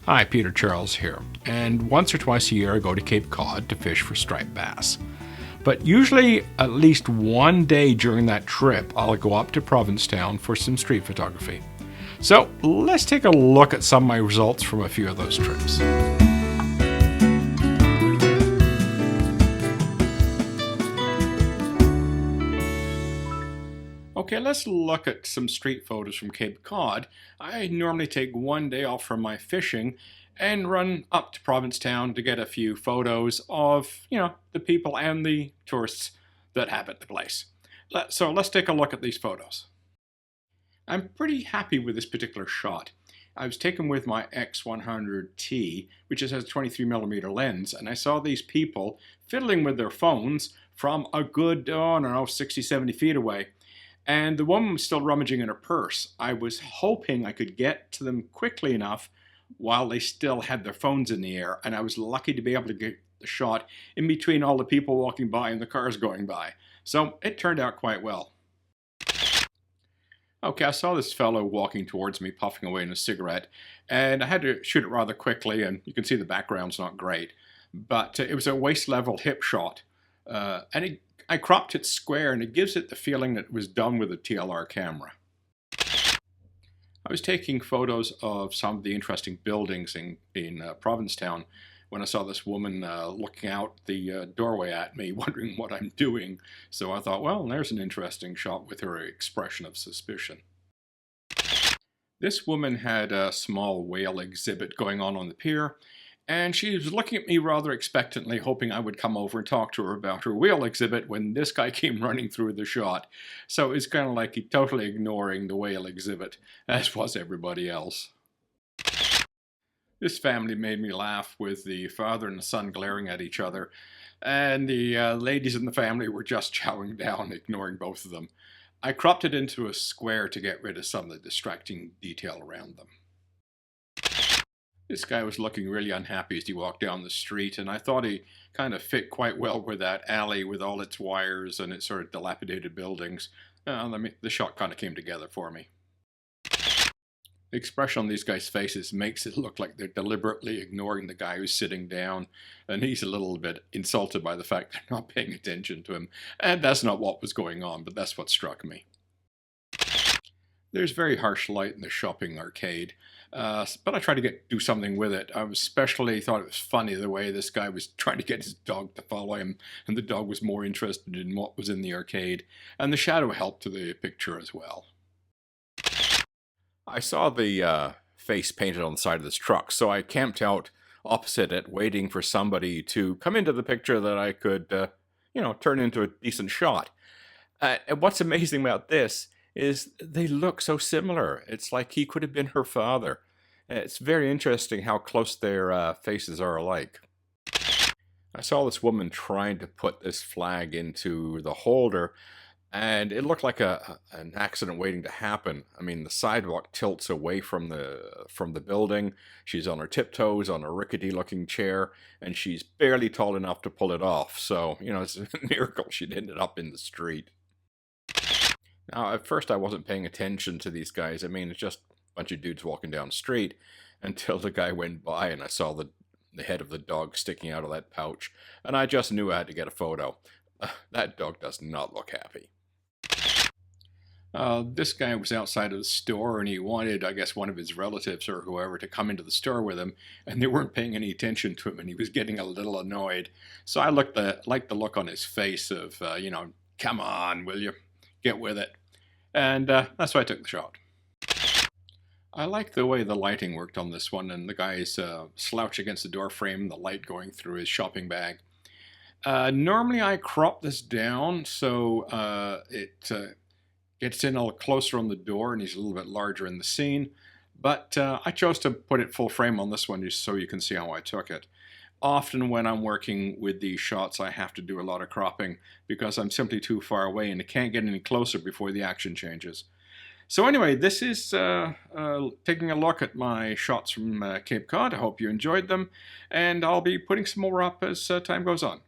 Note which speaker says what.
Speaker 1: Hi, Peter Charles here, and once or twice a year I go to Cape Cod to fish for striped bass. But usually at least one day during that trip I'll go up to Provincetown for some street photography. So let's take a look at some of my results from a few of those trips. Okay, let's look at some street photos from Cape Cod. I normally take one day off from my fishing and run up to Provincetown to get a few photos of, the people and the tourists that habit the place. So let's take a look at these photos. I'm pretty happy with this particular shot. I was taken with my X100T, which has a 23mm lens, and I saw these people fiddling with their phones from a good, 60, 70 feet away. And the woman was still rummaging in her purse. I was hoping I could get to them quickly enough while they still had their phones in the air, and I was lucky to be able to get the shot in between all the people walking by and the cars going by. So it turned out quite well. Okay, I saw this fellow walking towards me, puffing away in a cigarette, and I had to shoot it rather quickly, and you can see the background's not great. But it was a waist-level hip shot, I cropped it square, and it gives it the feeling that it was done with a TLR camera. I was taking photos of some of the interesting buildings in Provincetown when I saw this woman looking out the doorway at me, wondering what I'm doing. So I thought, well, there's an interesting shot with her expression of suspicion. This woman had a small whale exhibit going on the pier, and she was looking at me rather expectantly, hoping I would come over and talk to her about her whale exhibit when this guy came running through the shot. So it's kind of like he totally ignoring the whale exhibit, as was everybody else. This family made me laugh with the father and the son glaring at each other, and the ladies in the family were just chowing down, ignoring both of them. I cropped it into a square to get rid of some of the distracting detail around them. This guy was looking really unhappy as he walked down the street, and I thought he kind of fit quite well with that alley with all its wires and its sort of dilapidated buildings. The shot kind of came together for me. The expression on these guys' faces makes it look like they're deliberately ignoring the guy who's sitting down, and he's a little bit insulted by the fact they're not paying attention to him. And that's not what was going on, but that's what struck me. There's very harsh light in the shopping arcade, but I tried to do something with it. I especially thought it was funny the way this guy was trying to get his dog to follow him, and the dog was more interested in what was in the arcade, and the shadow helped to the picture as well. I saw the face painted on the side of this truck, so I camped out opposite it, waiting for somebody to come into the picture that I could, turn into a decent shot. And what's amazing about this is they look so similar. It's like he could have been her father. It's very interesting how close their faces are alike. I saw this woman trying to put this flag into the holder, and it looked like an accident waiting to happen. I mean, the sidewalk tilts away from the building. She's on her tiptoes on a rickety-looking chair, and she's barely tall enough to pull it off. So, it's a miracle she'd ended up in the street. Now, at first I wasn't paying attention to these guys. I mean, it's just a bunch of dudes walking down the street until the guy went by and I saw the head of the dog sticking out of that pouch. And I just knew I had to get a photo. That dog does not look happy. This guy was outside of the store and he wanted, I guess, one of his relatives or whoever to come into the store with him, and they weren't paying any attention to him and he was getting a little annoyed. So I liked the look on his face of, come on, will you? Get with it. And that's why I took the shot. I like the way the lighting worked on this one, and the guy's slouch against the door frame, the light going through his shopping bag. Normally I crop this down so it gets in a little closer on the door and he's a little bit larger in the scene, but I chose to put it full frame on this one just so you can see how I took it. Often when I'm working with these shots, I have to do a lot of cropping because I'm simply too far away and it can't get any closer before the action changes. So anyway, this is taking a look at my shots from Cape Cod. I hope you enjoyed them, and I'll be putting some more up as time goes on.